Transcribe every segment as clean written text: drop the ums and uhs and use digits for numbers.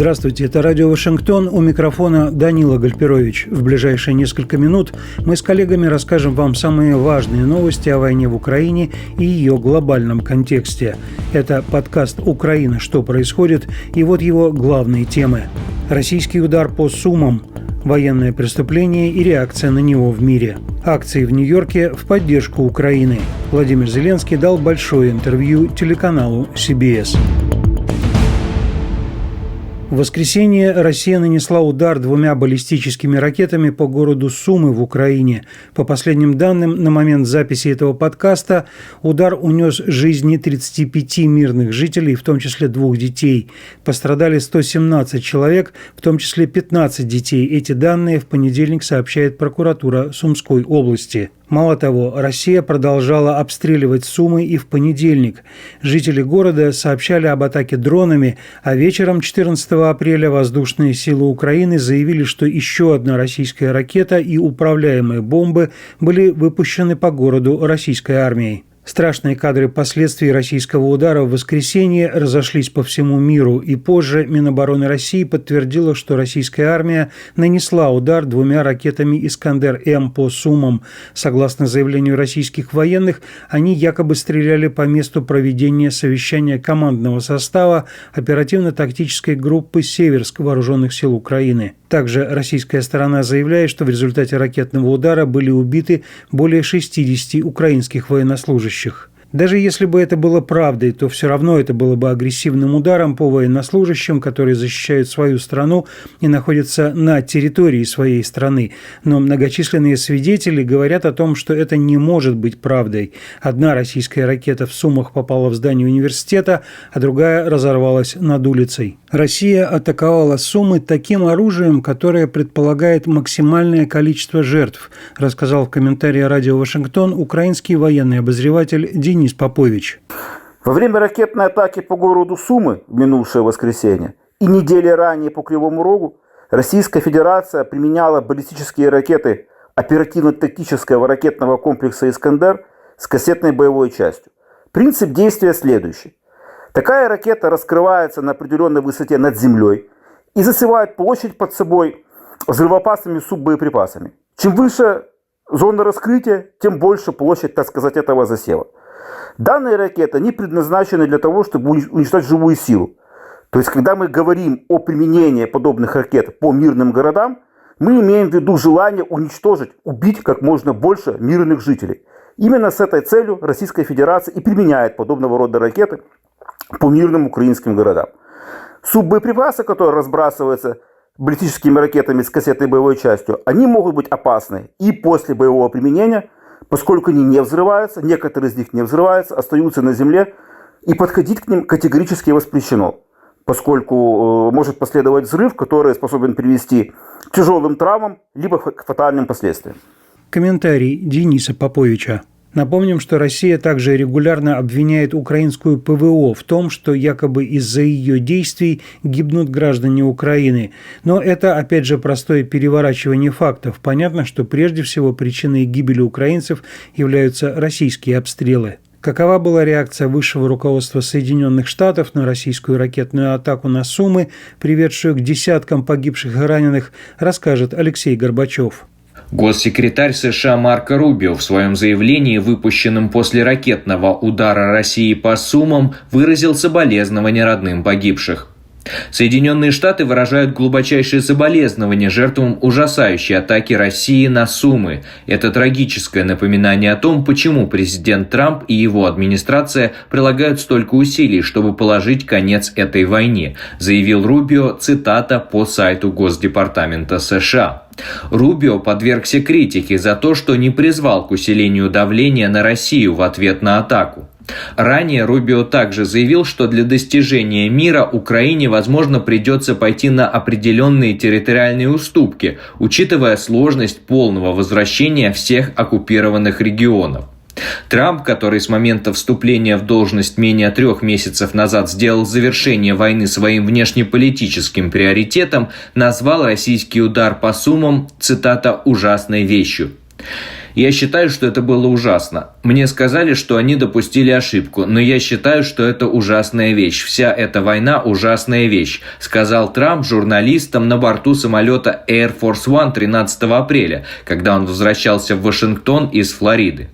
Здравствуйте, это радио «Вашингтон», у микрофона Данила Гальперович. В ближайшие несколько минут мы с коллегами расскажем вам самые важные новости о войне в Украине и ее глобальном контексте. Это подкаст «Украина. Что происходит?» и вот его главные темы. Российский удар по Сумам, военное преступление и реакция на него в мире. Акции в Нью-Йорке в поддержку Украины. Владимир Зеленский дал большое интервью телеканалу CBS. В воскресенье Россия нанесла удар 2 баллистическими ракетами по городу Сумы в Украине. По последним данным, на момент записи этого подкаста удар унес жизни 35 мирных жителей, в том числе 2 детей. Пострадали 117 человек, в том числе 15 детей. Эти данные в понедельник сообщает прокуратура Сумской области. Мало того, Россия продолжала обстреливать Сумы и в понедельник. Жители города сообщали об атаке дронами, а вечером 14 апреля воздушные силы Украины заявили, что еще одна российская ракета и управляемые бомбы были выпущены по городу российской армией. Страшные кадры последствий российского удара в воскресенье разошлись по всему миру, и позже Минобороны России подтвердила, что российская армия нанесла удар 2 ракетами «Искандер-М» по Сумам. Согласно заявлению российских военных, они якобы стреляли по месту проведения совещания командного состава оперативно-тактической группы «Северск» вооруженных сил Украины. Также российская сторона заявляет, что в результате ракетного удара были убиты более 60 украинских военнослужащих. Даже если бы это было правдой, то все равно это было бы агрессивным ударом по военнослужащим, которые защищают свою страну и находятся на территории своей страны. Но многочисленные свидетели говорят о том, что это не может быть правдой. Одна российская ракета в Сумах попала в здание университета, а другая разорвалась над улицей. Россия атаковала Сумы таким оружием, которое предполагает максимальное количество жертв, рассказал в комментарии радио «Вашингтон» украинский военный обозреватель Денис Попович. Во время ракетной атаки по городу Сумы в минувшее воскресенье и недели ранее по Кривому Рогу Российская Федерация применяла баллистические ракеты оперативно-тактического ракетного комплекса «Искандер» с кассетной боевой частью. Принцип действия следующий. Такая ракета раскрывается на определенной высоте над землей и засевает площадь под собой взрывоопасными суббоеприпасами. Чем выше зона раскрытия, тем больше площадь, так сказать, этого засева. Данные ракеты не предназначены для того, чтобы уничтожать живую силу. То есть, когда мы говорим о применении подобных ракет по мирным городам, мы имеем в виду желание уничтожить, убить как можно больше мирных жителей. Именно с этой целью Российская Федерация и применяет подобного рода ракеты по мирным украинским городам. Суббоеприпасы, которые разбрасываются баллистическими ракетами с кассетной боевой частью, они могут быть опасны и после боевого применения, поскольку они не взрываются, некоторые из них не взрываются, остаются на земле, и подходить к ним категорически воспрещено, поскольку может последовать взрыв, который способен привести к тяжелым травмам, либо к фатальным последствиям. Комментарий Дениса Поповича. Напомним, что Россия также регулярно обвиняет украинскую ПВО в том, что якобы из-за ее действий гибнут граждане Украины. Но это, опять же, простое переворачивание фактов. Понятно, что прежде всего причиной гибели украинцев являются российские обстрелы. Какова была реакция высшего руководства Соединенных Штатов на российскую ракетную атаку на Сумы, приведшую к десяткам погибших и раненых, расскажет Алексей Горбачев. Госсекретарь США Марко Рубио в своем заявлении, выпущенном после ракетного удара России по Сумам, выразил соболезнования родным погибших. Соединенные Штаты выражают глубочайшие соболезнования жертвам ужасающей атаки России на Сумы. Это трагическое напоминание о том, почему президент Трамп и его администрация прилагают столько усилий, чтобы положить конец этой войне, заявил Рубио, цитата по сайту Госдепартамента США. Рубио подвергся критике за то, что не призвал к усилению давления на Россию в ответ на атаку. Ранее Рубио также заявил, что для достижения мира Украине, возможно, придется пойти на определенные территориальные уступки, учитывая сложность полного возвращения всех оккупированных регионов. Трамп, который с момента вступления в должность менее 3 месяцев назад сделал завершение войны своим внешнеполитическим приоритетом, назвал российский удар по Сумам, цитата, «ужасной вещью». Я считаю, что это было ужасно. Мне сказали, что они допустили ошибку, но я считаю, что это ужасная вещь. Вся эта война – ужасная вещь», – сказал Трамп журналистам на борту самолета Air Force One 13 апреля, когда он возвращался в Вашингтон из Флориды.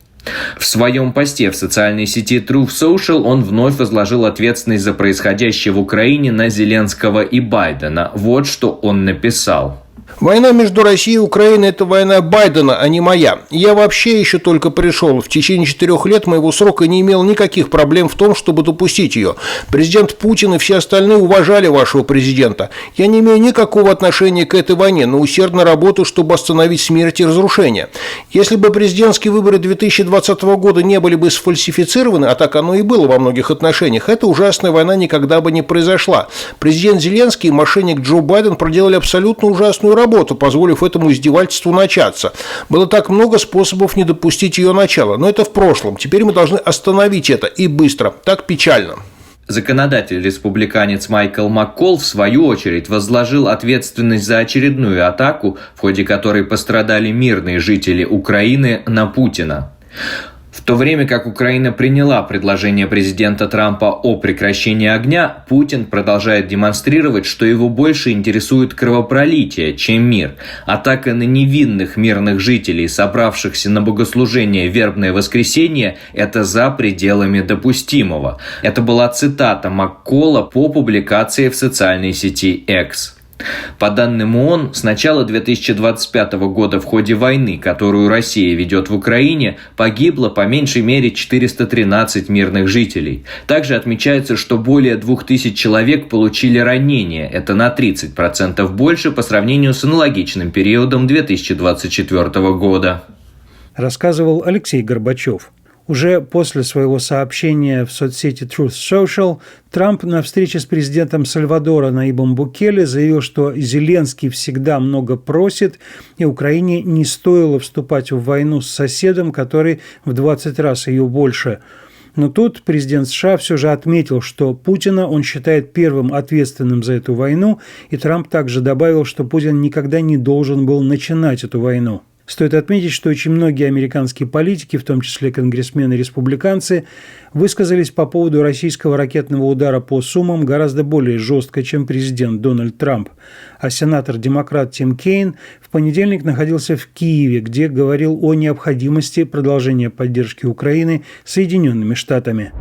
В своем посте в социальной сети Truth Social он вновь возложил ответственность за происходящее в Украине на Зеленского и Байдена. Вот что он написал. Война между Россией и Украиной – это война Байдена, а не моя. Я вообще еще только пришел. В течение 4 лет моего срока не имел никаких проблем в том, чтобы допустить ее. Президент Путин и все остальные уважали вашего президента. Я не имею никакого отношения к этой войне, но усердно работаю, чтобы остановить смерть и разрушение. Если бы президентские выборы 2020 года не были бы сфальсифицированы, а так оно и было во многих отношениях, эта ужасная война никогда бы не произошла. Президент Зеленский и мошенник Джо Байден проделали абсолютно ужасную работу, позволив этому издевательству начаться. Было так много способов не допустить ее начала, но это в прошлом. Теперь мы должны остановить это, и быстро. Так печально. Законодатель-республиканец Майкл Маккол, в свою очередь, возложил ответственность за очередную атаку, в ходе которой пострадали мирные жители Украины, на Путина. В то время как Украина приняла предложение президента Трампа о прекращении огня, Путин продолжает демонстрировать, что его больше интересует кровопролитие, чем мир. Атака на невинных мирных жителей, собравшихся на богослужение в вербное воскресенье, это за пределами допустимого. Это была цитата Маккола по публикации в социальной сети X. По данным ООН, с начала 2025 года в ходе войны, которую Россия ведет в Украине, погибло по меньшей мере 413 мирных жителей. Также отмечается, что более 2000 человек получили ранения. Это на 30% больше по сравнению с аналогичным периодом 2024 года. Рассказывал Алексей Горбачев. Уже после своего сообщения в соцсети Truth Social Трамп на встрече с президентом Сальвадора Наибом Букеле заявил, что Зеленский всегда много просит, и Украине не стоило вступать в войну с соседом, который в 20 раз ее больше. Но тут президент США все же отметил, что Путина он считает первым ответственным за эту войну, и Трамп также добавил, что Путин никогда не должен был начинать эту войну. Стоит отметить, что очень многие американские политики, в том числе конгрессмены-республиканцы, высказались по поводу российского ракетного удара по Сумам гораздо более жестко, чем президент Дональд Трамп. А сенатор-демократ Тим Кейн в понедельник находился в Киеве, где говорил о необходимости продолжения поддержки Украины Соединенными Штатами.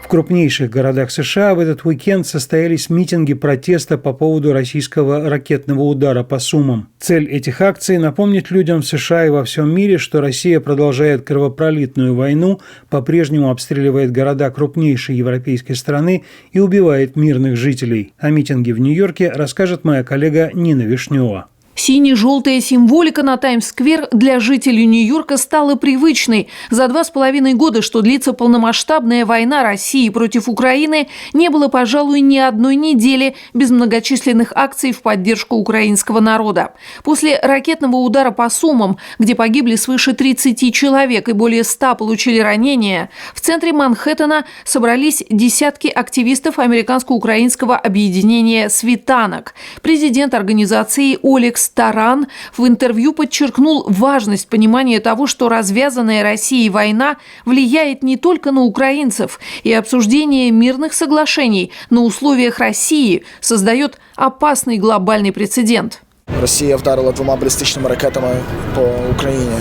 В крупнейших городах США в этот уикенд состоялись митинги протеста по поводу российского ракетного удара по Сумам. Цель этих акций – напомнить людям в США и во всем мире, что Россия продолжает кровопролитную войну, по-прежнему обстреливает города крупнейшей европейской страны и убивает мирных жителей. О митинге в Нью-Йорке расскажет моя коллега Нина Вишнева. Сине-желтая символика на Таймс-сквер для жителей Нью-Йорка стала привычной. За 2,5 года, что длится полномасштабная война России против Украины, не было, пожалуй, ни одной недели без многочисленных акций в поддержку украинского народа. После ракетного удара по Сумам, где погибли свыше 30 человек и более 100 получили ранения, в центре Манхэттена собрались десятки активистов американско-украинского объединения «Свитанок». Президент организации Олекс Таран в интервью подчеркнул важность понимания того, что развязанная Россией война влияет не только на украинцев, и обсуждение мирных соглашений на условиях России создает опасный глобальный прецедент. Россия вдарила 2 балістичними ракетами по Украине,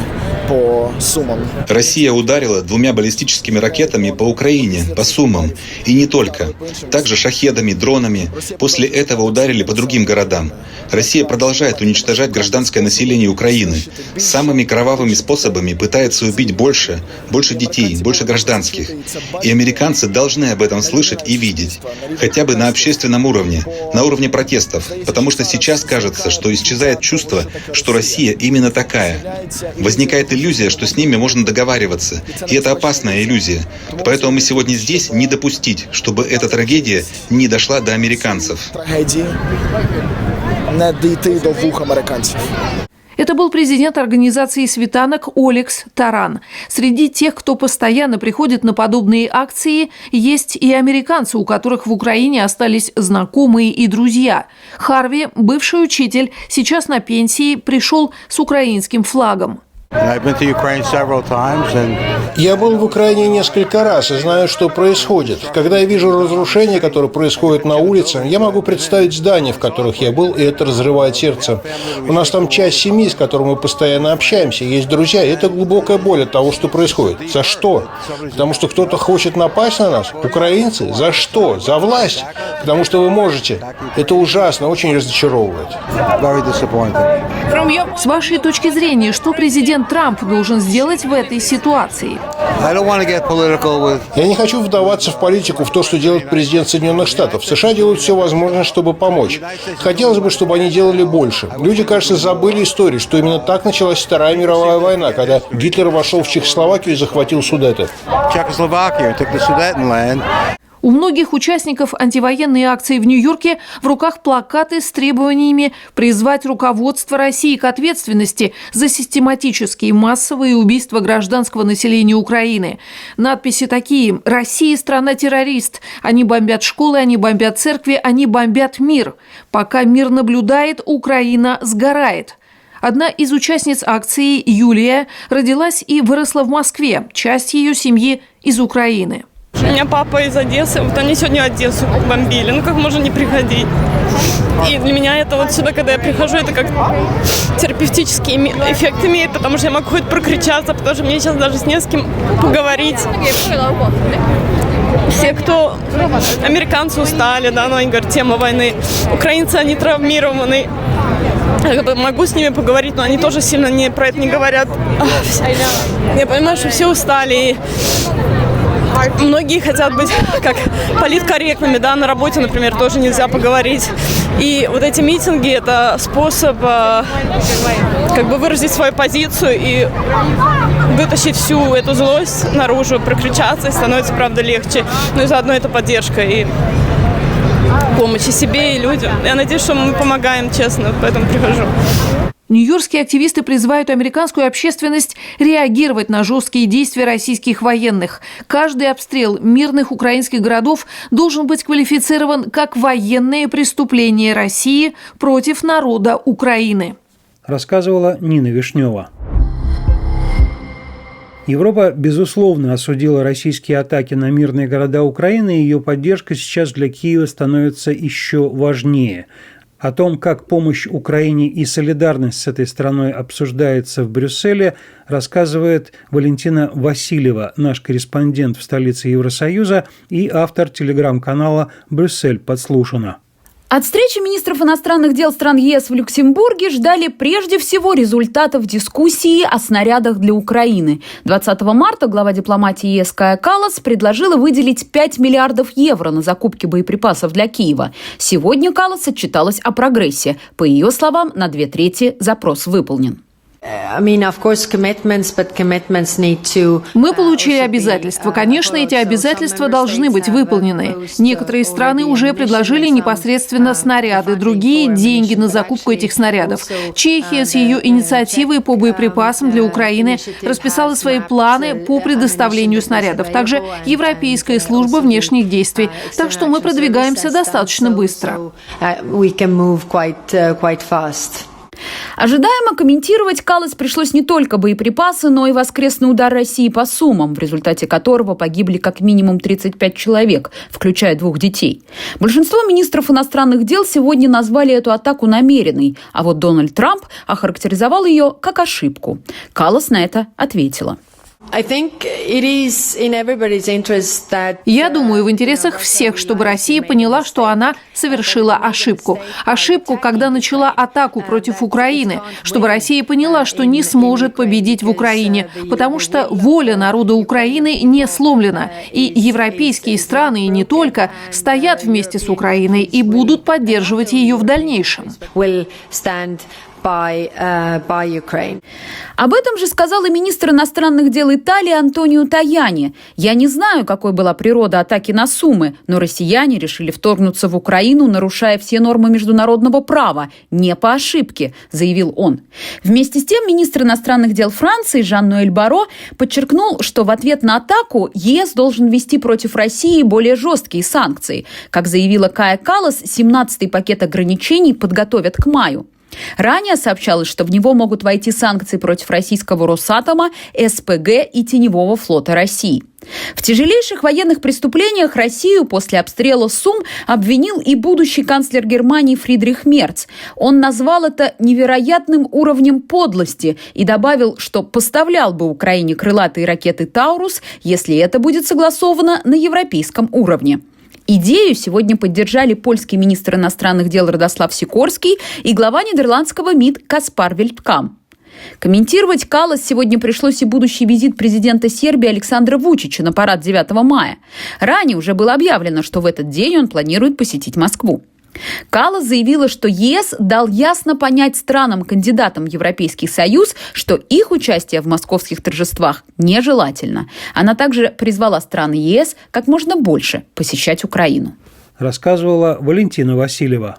по Сумам. Россия ударила 2 баллистическими ракетами по Украине, по Сумам. И не только. Также шахедами, дронами. После этого ударили по другим городам. Россия продолжает уничтожать гражданское население Украины. Самыми кровавыми способами пытается убить больше детей, больше гражданских. И американцы должны об этом слышать и видеть. Хотя бы на общественном уровне, на уровне протестов. Потому что сейчас кажется, что исчезает чувство, что Россия именно такая. Возникает иллюзия, что с ними можно договариваться. И это опасная иллюзия. Поэтому мы сегодня здесь не допустить, чтобы эта трагедия не дошла до американцев. Это был президент организации «Светанок» Олекс Таран. Среди тех, кто постоянно приходит на подобные акции, есть и американцы, у которых в Украине остались знакомые и друзья. Харви, бывший учитель, сейчас на пенсии, пришел с украинским флагом. Я был в Украине несколько раз и знаю, что происходит. Когда я вижу разрушения, которые происходят на улице, я могу представить здания, в которых я был, и это разрывает сердце. У нас там часть семьи, с которой мы постоянно общаемся, есть друзья, и это глубокая боль от того, что происходит. За что? Потому что кто-то хочет напасть на нас? Украинцы? За что? За власть? Потому что вы можете. Это ужасно, очень разочаровывает. С вашей точки зрения, что президент Трамп должен сделать в этой ситуации? Я не хочу вдаваться в политику, в то, что делает президент Соединенных Штатов. США делают все возможное, чтобы помочь. Хотелось бы, чтобы они делали больше. Люди, кажется, забыли историю, что именно так началась Вторая мировая война, когда Гитлер вошел в Чехословакию и захватил Судеты. У многих участников антивоенной акции в Нью-Йорке в руках плакаты с требованиями призвать руководство России к ответственности за систематические массовые убийства гражданского населения Украины. Надписи такие: «Россия – страна-террорист. Они бомбят школы, они бомбят церкви, они бомбят мир. Пока мир наблюдает, Украина сгорает». Одна из участниц акции, Юлия, родилась и выросла в Москве. Часть ее семьи из Украины. У меня папа из Одессы, вот они сегодня Одессу бомбили, ну как можно не приходить? И для меня это вот сюда, когда я прихожу, это как терапевтический эффект имеет, потому что я могу хоть прокричаться, потому что мне сейчас даже не с кем поговорить. Все, кто американцы устали, да, ну они говорят, тема войны, украинцы, они травмированы. Я могу с ними поговорить, но они тоже сильно про это не говорят. Я понимаю, что все устали. Многие хотят быть как политкорректными, да, на работе, например, тоже нельзя поговорить. И вот эти митинги – это способ как бы выразить свою позицию и вытащить всю эту злость наружу, прокричаться, и становится, правда, легче. Ну и заодно это поддержка и помощь и себе, и людям. Я надеюсь, что мы помогаем, честно, поэтому прихожу. Нью-Йоркские активисты призывают американскую общественность реагировать на жесткие действия российских военных. Каждый обстрел мирных украинских городов должен быть квалифицирован как военное преступление России против народа Украины. Рассказывала Нина Вишнева. Европа, безусловно, осудила российские атаки на мирные города Украины, и ее поддержка сейчас для Киева становится еще важнее. О том, как помощь Украине и солидарность с этой страной обсуждается в Брюсселе, рассказывает Валентина Васильева, наш корреспондент в столице Евросоюза и автор телеграм-канала «Брюссель подслушано». От встречи министров иностранных дел стран ЕС в Люксембурге ждали прежде всего результатов дискуссии о снарядах для Украины. 20 марта глава дипломатии ЕС Кая Каллас предложила выделить 5 миллиардов евро на закупки боеприпасов для Киева. Сегодня Каллас отчиталась о прогрессе. По ее словам, на 2/3 запрос выполнен. Мы получили обязательства. Конечно, эти обязательства должны быть выполнены. Некоторые страны уже предложили непосредственно снаряды, другие – деньги на закупку этих снарядов. Чехия с ее инициативой по боеприпасам для Украины расписала свои планы по предоставлению снарядов. Также Европейская служба внешних действий. Так что мы продвигаемся достаточно быстро. Ожидаемо комментировать Каллас пришлось не только боеприпасы, но и воскресный удар России по Сумам, в результате которого погибли как минимум 35 человек, включая 2 детей. Большинство министров иностранных дел сегодня назвали эту атаку намеренной, а вот Дональд Трамп охарактеризовал ее как ошибку. Каллас на это ответила. Я думаю, в интересах всех, чтобы Россия поняла, что она совершила ошибку. Ошибку, когда начала атаку против Украины. Чтобы Россия поняла, что не сможет победить в Украине, потому что воля народа Украины не сломлена. И европейские страны, и не только, стоят вместе с Украиной и будут поддерживать ее в дальнейшем. Об этом же сказал и министр иностранных дел Италии Антонио Таяни. «Я не знаю, какой была природа атаки на Сумы, но россияне решили вторгнуться в Украину, нарушая все нормы международного права, не по ошибке», заявил он. Вместе с тем министр иностранных дел Франции Жан-Ноэль Барро подчеркнул, что в ответ на атаку ЕС должен ввести против России более жесткие санкции. Как заявила Кая Каллас, 17-й пакет ограничений подготовят к маю. Ранее сообщалось, что в него могут войти санкции против российского Росатома, СПГ и Теневого флота России. В тяжелейших военных преступлениях Россию после обстрела Сум обвинил и будущий канцлер Германии Фридрих Мерц. Он назвал это невероятным уровнем подлости и добавил, что поставлял бы Украине крылатые ракеты «Таурус», если это будет согласовано на европейском уровне. Идею сегодня поддержали польский министр иностранных дел Радослав Сикорский и глава нидерландского МИД Каспар Вельткам. Комментировать Каллас сегодня пришлось и будущий визит президента Сербии Александра Вучича на парад 9 мая. Ранее уже было объявлено, что в этот день он планирует посетить Москву. Каллас заявила, что ЕС дал ясно понять странам-кандидатам в Европейский Союз, что их участие в московских торжествах нежелательно. Она также призвала страны ЕС как можно больше посещать Украину. Рассказывала Валентина Васильева.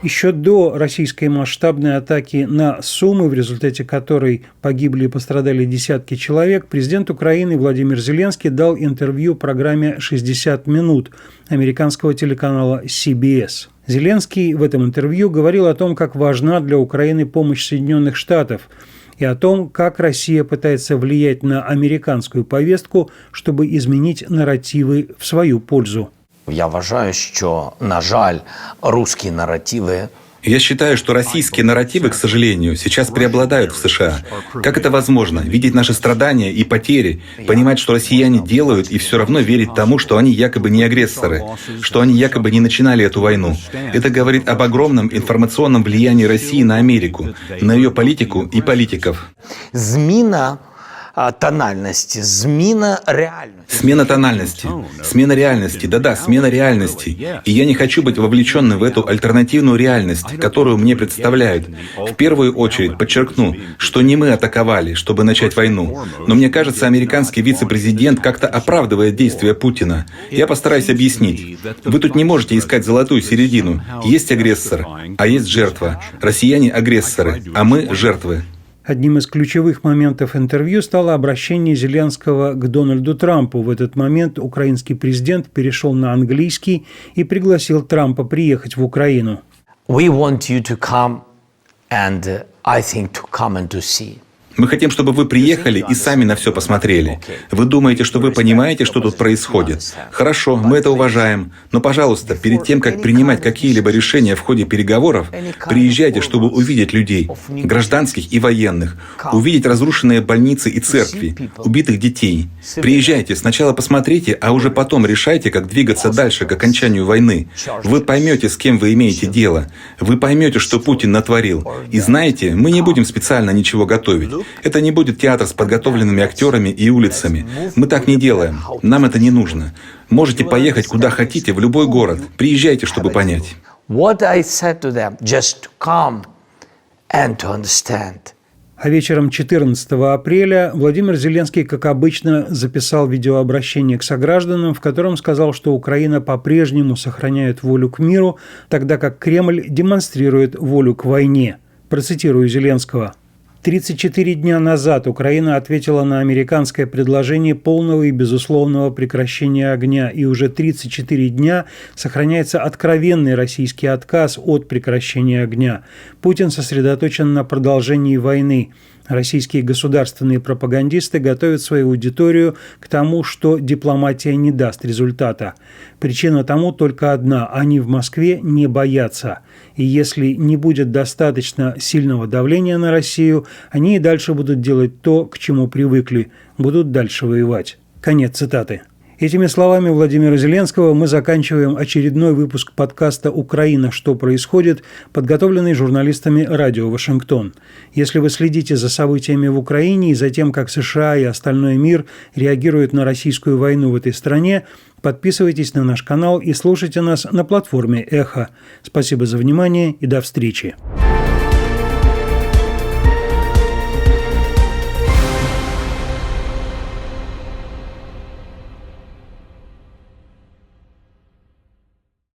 Еще до российской масштабной атаки на Сумы, в результате которой погибли и пострадали десятки человек, президент Украины Владимир Зеленский дал интервью программе «60 минут» американского телеканала CBS. Зеленский в этом интервью говорил о том, как важна для Украины помощь Соединенных Штатов, и о том, как Россия пытается влиять на американскую повестку, чтобы изменить нарративы в свою пользу. Я вважаю, що, на жаль, русські наративи... Я считаю, что российские нарративы, к сожалению, сейчас преобладают в США. Как это возможно? Видеть наши страдания и потери, понимать, что россияне делают, и все равно верить тому, что они якобы не агрессоры, что они якобы не начинали эту войну. Это говорит об огромном информационном влиянии России на Америку, на ее политику и политиков. Зміна тональности, смена реальности. Смена реальности, да-да, смена реальности. И я не хочу быть вовлеченным в эту альтернативную реальность, которую мне представляют. В первую очередь подчеркну, что не мы атаковали, чтобы начать войну. Но мне кажется, американский вице-президент как-то оправдывает действия Путина. Я постараюсь объяснить. Вы тут не можете искать золотую середину. Есть агрессор, а есть жертва. Россияне агрессоры, а мы жертвы. Одним из ключевых моментов интервью стало обращение Зеленского к Дональду Трампу. В этот момент украинский президент перешел на английский и пригласил Трампа приехать в Украину. We want you to come and I think to come and to see. Мы хотим, чтобы вы приехали и сами на все посмотрели. Вы думаете, что вы понимаете, что тут происходит? Хорошо, мы это уважаем. Но, пожалуйста, перед тем, как принимать какие-либо решения в ходе переговоров, приезжайте, чтобы увидеть людей, гражданских и военных, увидеть разрушенные больницы и церкви, убитых детей. Приезжайте, сначала посмотрите, а уже потом решайте, как двигаться дальше к окончанию войны. Вы поймете, с кем вы имеете дело. Вы поймете, что Путин натворил. И знаете, мы не будем специально ничего готовить. Это не будет театр с подготовленными актерами и улицами. Мы так не делаем. Нам это не нужно. Можете поехать куда хотите, в любой город. Приезжайте, чтобы понять. What I said to them, just to come and to understand. А вечером 14 апреля Владимир Зеленский, как обычно, записал видеообращение к согражданам, в котором сказал, что Украина по-прежнему сохраняет волю к миру, тогда как Кремль демонстрирует волю к войне. Процитирую Зеленского. 34 дня назад Украина ответила на американское предложение полного и безусловного прекращения огня, и уже 34 дня сохраняется откровенный российский отказ от прекращения огня. Путин сосредоточен на продолжении войны. Российские государственные пропагандисты готовят свою аудиторию к тому, что дипломатия не даст результата. Причина тому только одна – они в Москве не боятся. И если не будет достаточно сильного давления на Россию, они и дальше будут делать то, к чему привыкли, будут дальше воевать. Конец цитаты. Этими словами Владимира Зеленского мы заканчиваем очередной выпуск подкаста «Украина. Что происходит?», подготовленный журналистами «Радио Вашингтон». Если вы следите за событиями в Украине и за тем, как США и остальной мир реагируют на российскую войну в этой стране, подписывайтесь на наш канал и слушайте нас на платформе «Эхо». Спасибо за внимание и до встречи.